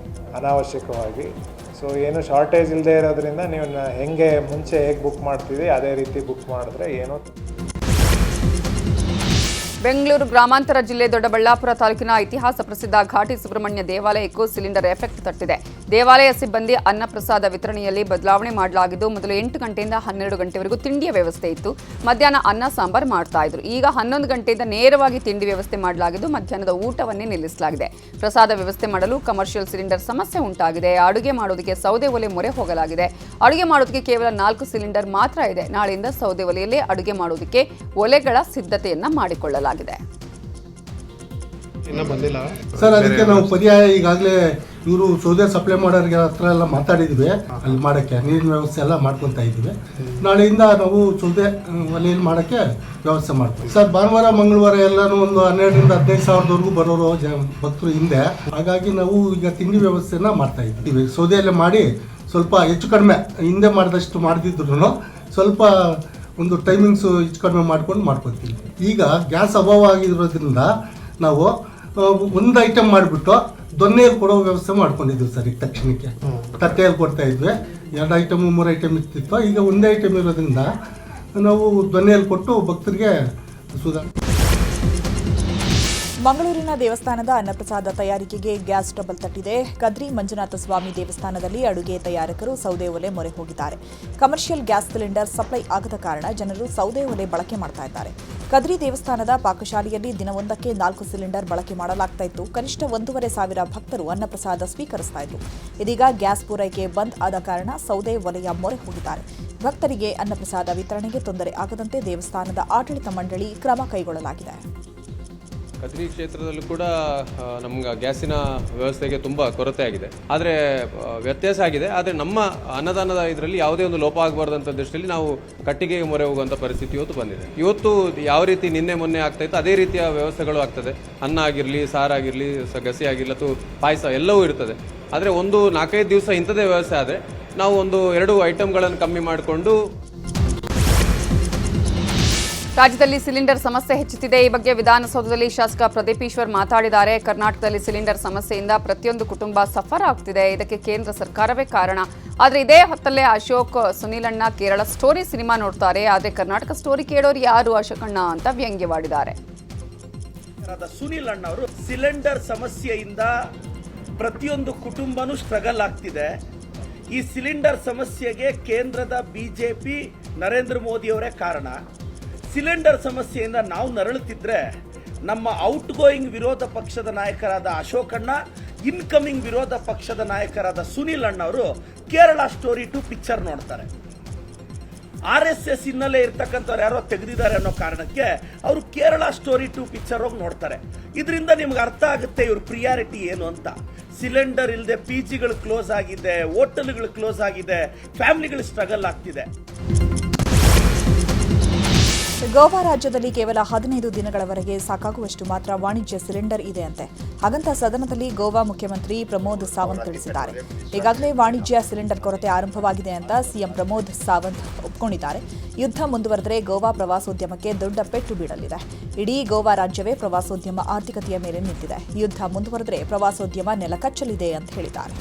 ಅನಾವಶ್ಯಕವಾಗಿ. ಸೊ ಏನು ಶಾರ್ಟೇಜ್ ಇಲ್ಲದೆ ಇರೋದ್ರಿಂದ ನೀವು ಹೇಗೆ ಮುಂಚೆ ಹೇಗೆ ಬುಕ್ ಮಾಡ್ತೀವಿ ಅದೇ ರೀತಿ ಬುಕ್ ಮಾಡಿದ್ರೆ ಏನೋ. ಬೆಂಗಳೂರು ಗ್ರಾಮಾಂತರ ಜಿಲ್ಲೆ ದೊಡ್ಡಬಳ್ಳಾಪುರ ತಾಲೂಕಿನ ಇತಿಹಾಸ ಪ್ರಸಿದ್ಧ ಘಾಟಿ ಸುಬ್ರಹ್ಮಣ್ಯ ದೇವಾಲಯಕ್ಕೂ ಸಿಲಿಂಡರ್ ಎಫೆಕ್ಟ್ ತಟ್ಟಿದೆ. ದೇವಾಲಯ ಸಿಬ್ಬಂದಿ ಅನ್ನಪ್ರಸಾದ ವಿತರಣೆಯಲ್ಲಿ ಬದಲಾವಣೆ ಮಾಡಲಾಗಿದ್ದು, ಮೊದಲು 8 ಗಂಟೆಯಿಂದ 12 ಗಂಟೆವರೆಗೂ ತಿಂಡಿಯ ವ್ಯವಸ್ಥೆ ಇತ್ತು. ಮಧ್ಯಾಹ್ನ ಅನ್ನ ಸಾಂಬಾರ್ ಮಾಡ್ತಾ ಇದ್ರು. ಈಗ 11 ಗಂಟೆಯಿಂದ ನೇರವಾಗಿ ತಿಂಡಿ ವ್ಯವಸ್ಥೆ ಮಾಡಲಾಗಿದ್ದು, ಮಧ್ಯಾಹ್ನದ ಊಟವನ್ನೇ ನಿಲ್ಲಿಸಲಾಗಿದೆ. ಪ್ರಸಾದ ವ್ಯವಸ್ಥೆ ಮಾಡಲು ಕಮರ್ಷಿಯಲ್ ಸಿಲಿಂಡರ್ ಸಮಸ್ಯೆ ಉಂಟಾಗಿದೆ. ಅಡುಗೆ ಮಾಡೋದಕ್ಕೆ ಸೌದೆ ಒಲೆ ಮೊರೆ ಹೋಗಲಾಗಿದೆ. ಅಡುಗೆ ಮಾಡೋದಕ್ಕೆ ಕೇವಲ 4 ಸಿಲಿಂಡರ್ ಮಾತ್ರ ಇದೆ. ನಾಳೆಯಿಂದ ಸೌದೆ ಒಲೆಯಲ್ಲೇ ಅಡುಗೆ ಮಾಡೋದಕ್ಕೆ ಒಲೆಗಳ ಸಿದ್ಧತೆಯನ್ನ ಮಾಡಿಕೊಳ್ಳಲಾಗಿದೆ. ಸರ್, ಅದಕ್ಕೆ ನಾವು ಪರ್ಯಾಯ ಈಗಾಗಲೇ ಇವರು ಸೌದೆ ಸಪ್ಲೈ ಮಾಡೋರಿಗೆ ಹತ್ರ ಎಲ್ಲ ಮಾತಾಡಿದ್ವಿ. ಅಲ್ಲಿ ಮಾಡೋಕ್ಕೆ ನೀರಿನ ವ್ಯವಸ್ಥೆ ಎಲ್ಲ ಮಾಡ್ಕೊತಾ ಇದ್ವಿ. ನಾಳೆಯಿಂದ ನಾವು ಸೌದೆ ಒಲೆಯಲ್ಲಿ ಮಾಡೋಕ್ಕೆ ವ್ಯವಸ್ಥೆ ಮಾಡ್ತೀವಿ ಸರ್. ಭಾನುವಾರ ಮಂಗಳವಾರ ಎಲ್ಲನೂ ಒಂದು 12,000 ರಿಂದ 15,000ವರೆಗೂ ಬರೋರು ಭಕ್ತರು ಹಿಂದೆ. ಹಾಗಾಗಿ ನಾವು ಈಗ ತಿಂಡಿ ವ್ಯವಸ್ಥೆನ ಮಾಡ್ತಾ ಇದ್ದೀವಿ. ಸೌದೆಯಲ್ಲೇ ಮಾಡಿ ಸ್ವಲ್ಪ ಹೆಚ್ಚು ಕಡಿಮೆ ಹಿಂದೆ ಮಾಡಿದಷ್ಟು ಮಾಡ್ದಿದ್ರು ಸ್ವಲ್ಪ ಒಂದು ಟೈಮಿಂಗ್ಸು ಹೆಚ್ಚು ಕಡಿಮೆ ಮಾಡ್ಕೊತೀವಿ. ಈಗ ಗ್ಯಾಸ್ ಅಭಾವ ಆಗಿರೋದ್ರಿಂದ ನಾವು ಒಂದು ಐಟಮ್ ಮಾಡಿಬಿಟ್ಟು ದೊನ್ನೆಯಲ್ಲಿ ಕೊಡೋ ವ್ಯವಸ್ಥೆ ಮಾಡ್ಕೊಂಡಿದ್ವಿ ಸರ್. ಈಗ ತಕ್ಷಣಕ್ಕೆ ತಟ್ಟೆಯಲ್ಲಿ ಕೊಡ್ತಾ ಇದ್ವಿ. 2 ಐಟಮ್ 3 ಐಟಮ್ ಇರ್ತಿತ್ತು. ಈಗ ಒಂದೇ ಐಟಮ್ ಇರೋದ್ರಿಂದ ನಾವು ದೊನ್ನೆಯಲ್ಲಿ ಕೊಟ್ಟು ಭಕ್ತರಿಗೆ ಮಂಗಳೂರಿನ ದೇವಸ್ಥಾನದ ಅನ್ನಪ್ರಸಾದ ತಯಾರಿಕೆಗೆ ಗ್ಯಾಸ್ ಟ್ರಬಲ್ ತಟ್ಟಿದೆ. ಕದ್ರಿ ಮಂಜುನಾಥ ಸ್ವಾಮಿ ದೇವಸ್ಥಾನದಲ್ಲಿ ಅಡುಗೆ ತಯಾರಕರು ಸೌದೆ ಒಲೆ ಮೊರೆ ಹೋಗಿದ್ದಾರೆ. ಕಮರ್ಷಿಯಲ್ ಗ್ಯಾಸ್ ಸಿಲಿಂಡರ್ ಸಪ್ಲೈ ಆಗದ ಕಾರಣ ಜನರು ಸೌದೆ ಒಲೆ ಬಳಕೆ ಮಾಡ್ತಾ ಇದ್ದಾರೆ. ಕದ್ರಿ ದೇವಸ್ಥಾನದ ಪಾಕಶಾಲೆಯಲ್ಲಿ ದಿನವೊಂದಕ್ಕೆ 4 ಸಿಲಿಂಡರ್ ಬಳಕೆ ಮಾಡಲಾಗ್ತಾ ಇತ್ತು. ಕನಿಷ್ಠ 1,500 ಭಕ್ತರು ಅನ್ನಪ್ರಸಾದ ಸ್ವೀಕರಿಸ್ತಾ ಇದ್ರು. ಇದೀಗ ಗ್ಯಾಸ್ ಪೂರೈಕೆ ಬಂದ್ ಆದ ಕಾರಣ ಸೌದೆ ಒಲೆಯ ಮೊರೆ ಹೋಗಿದ್ದಾರೆ. ಭಕ್ತರಿಗೆ ಅನ್ನಪ್ರಸಾದ ವಿತರಣೆಗೆ ತೊಂದರೆ ಆಗದಂತೆ ದೇವಸ್ಥಾನದ ಆಡಳಿತ ಮಂಡಳಿ ಕ್ರಮ ಕೈಗೊಳ್ಳಲಾಗಿದೆ. ಕದ್ರಿ ಕ್ಷೇತ್ರದಲ್ಲೂ ಕೂಡ ನಮ್ಗೆ ಗ್ಯಾಸಿನ ವ್ಯವಸ್ಥೆಗೆ ತುಂಬ ಕೊರತೆ ಆಗಿದೆ. ಆದರೆ ವ್ಯತ್ಯಾಸ ಆಗಿದೆ. ಆದರೆ ನಮ್ಮ ಅನ್ನದಾನದ ಇದರಲ್ಲಿ ಯಾವುದೇ ಒಂದು ಲೋಪ ಆಗಬಾರ್ದಂಥ ದೃಷ್ಟಿಯಲ್ಲಿ ನಾವು ಕಟ್ಟಿಗೆಗೆ ಮೊರೆ ಹೋಗುವಂಥ ಪರಿಸ್ಥಿತಿ ಇವತ್ತು ಬಂದಿದೆ. ಇವತ್ತು ಯಾವ ರೀತಿ ನಿನ್ನೆ ಮೊನ್ನೆ ಆಗ್ತಾಯಿತ್ತು ಅದೇ ರೀತಿಯ ವ್ಯವಸ್ಥೆಗಳು ಆಗ್ತದೆ. ಅನ್ನ ಆಗಿರಲಿ, ಸಾರಾಗಿರಲಿ, ಗಸಿ ಆಗಿರಲಿ ಅಥವಾ ಪಾಯಸ ಎಲ್ಲವೂ ಇರ್ತದೆ. ಆದರೆ ಒಂದು 4-5 ದಿವಸ ಇಂಥದೇ ವ್ಯವಸ್ಥೆ ಆದರೆ ನಾವು ಒಂದು 2 ಐಟಮ್ಗಳನ್ನು ಕಮ್ಮಿ ಮಾಡಿಕೊಂಡು. ರಾಜ್ಯದಲ್ಲಿ ಸಿಲಿಂಡರ್ ಸಮಸ್ಯೆ ಹೆಚ್ಚುತ್ತಿದೆ. ಈ ಬಗ್ಗೆ ವಿಧಾನಸೌಧದಲ್ಲಿ ಶಾಸಕ ಪ್ರದೀಪ್ ಈಶ್ವರ್ ಮಾತಾಡಿದ್ದಾರೆ. ಕರ್ನಾಟಕದಲ್ಲಿ ಸಿಲಿಂಡರ್ ಸಮಸ್ಯೆಯಿಂದ ಪ್ರತಿಯೊಂದು ಕುಟುಂಬ ಸಫರ್ ಆಗ್ತಿದೆ. ಇದಕ್ಕೆ ಕೇಂದ್ರ ಸರ್ಕಾರವೇ ಕಾರಣ. ಆದರೆ ಇದೇ ಹೊತ್ತಲ್ಲೇ ಅಶೋಕ್, ಸುನೀಲಣ್ಣ ಕೇರಳ ಸ್ಟೋರಿ ಸಿನಿಮಾ ನೋಡ್ತಾರೆ. ಆದರೆ ಕರ್ನಾಟಕ ಸ್ಟೋರಿ ಕೇಳೋರು ಯಾರು ಅಶೋಕಣ್ಣ ಅಂತ ವ್ಯಂಗ್ಯವಾಡಿದ್ದಾರೆ. ಸುನೀಲಣ್ಣ ಅವರು ಸಿಲಿಂಡರ್ ಸಮಸ್ಯೆಯಿಂದ ಪ್ರತಿಯೊಂದು ಕುಟುಂಬನೂ ಸ್ಟ್ರಗಲ್ ಆಗ್ತಿದೆ. ಈ ಸಿಲಿಂಡರ್ ಸಮಸ್ಯೆಗೆ ಕೇಂದ್ರದ BJP ನರೇಂದ್ರ ಮೋದಿ ಅವರೇ ಕಾರಣ. ಸಿಲಿಂಡರ್ ಸಮಸ್ಯೆಯಿಂದ ನಾವು ನರಳುತ್ತಿದ್ರೆ ನಮ್ಮ ಔಟ್ ಗೋಯಿಂಗ್ ವಿರೋಧ ಪಕ್ಷದ ನಾಯಕರಾದ ಅಶೋಕಣ್ಣ, ಇನ್ಕಮಿಂಗ್ ವಿರೋಧ ಪಕ್ಷದ ನಾಯಕರಾದ ಸುನೀಲ್ ಅಣ್ಣ ಅವರು ಕೇರಳ ಸ್ಟೋರಿ 2 ಪಿಕ್ಚರ್ ನೋಡ್ತಾರೆ. RSS ಹಿನ್ನೆಲೆ ಇರ್ತಕ್ಕಂಥವ್ರು ಯಾರೋ ತೆಗೆದಿದ್ದಾರೆ ಅನ್ನೋ ಕಾರಣಕ್ಕೆ ಅವರು ಕೇರಳ ಸ್ಟೋರಿ 2 ಪಿಕ್ಚರ್ ಹೋಗಿ ನೋಡ್ತಾರೆ. ಇದರಿಂದ ನಿಮ್ಗೆ ಅರ್ಥ ಆಗುತ್ತೆ ಇವ್ರ ಪ್ರಿಯಾರಿಟಿ ಏನು ಅಂತ. ಸಿಲಿಂಡರ್ ಇಲ್ಲದೆ PGಗಳು ಕ್ಲೋಸ್ ಆಗಿದೆ, ಹೋಟೆಲ್ಗಳು ಕ್ಲೋಸ್ ಆಗಿದೆ, ಫ್ಯಾಮಿಲಿಗಳು ಸ್ಟ್ರಗಲ್ ಆಗ್ತಿದೆ. ಗೋವಾ ರಾಜ್ಯದಲ್ಲಿ ಕೇವಲ 15 ದಿನಗಳವರೆಗೆ ಸಾಕಾಗುವಷ್ಟು ಮಾತ್ರ ವಾಣಿಜ್ಯ ಸಿಲಿಂಡರ್ ಇದೆ ಅಂತೆ. ಹಾಗಂತ ಸದನದಲ್ಲಿ ಗೋವಾ ಮುಖ್ಯಮಂತ್ರಿ ಪ್ರಮೋದ್ ಸಾವಂತ್ ತಿಳಿಸಿದ್ದಾರೆ. ಈಗಾಗಲೇ ವಾಣಿಜ್ಯ ಸಿಲಿಂಡರ್ ಕೊರತೆ ಆರಂಭವಾಗಿದೆ ಅಂತ ಸಿಎಂ ಪ್ರಮೋದ್ ಸಾವಂತ್ ಒಪ್ಪಿಕೊಂಡಿದ್ದಾರೆ. ಯುದ್ಧ ಮುಂದುವರೆದರೆ ಗೋವಾ ಪ್ರವಾಸೋದ್ಯಮಕ್ಕೆ ದೊಡ್ಡ ಪೆಟ್ಟು ಬೀಳಲಿದೆ. ಇಡೀ ಗೋವಾ ರಾಜ್ಯವೇ ಪ್ರವಾಸೋದ್ಯಮ ಆರ್ಥಿಕತೆಯ ಮೇಲೆ ನಿಂತಿದೆ. ಯುದ್ಧ ಮುಂದುವರೆದರೆ ಪ್ರವಾಸೋದ್ಯಮ ನೆಲಕಚ್ಚಲಿದೆ ಅಂತ ಹೇಳಿದ್ದಾರೆ.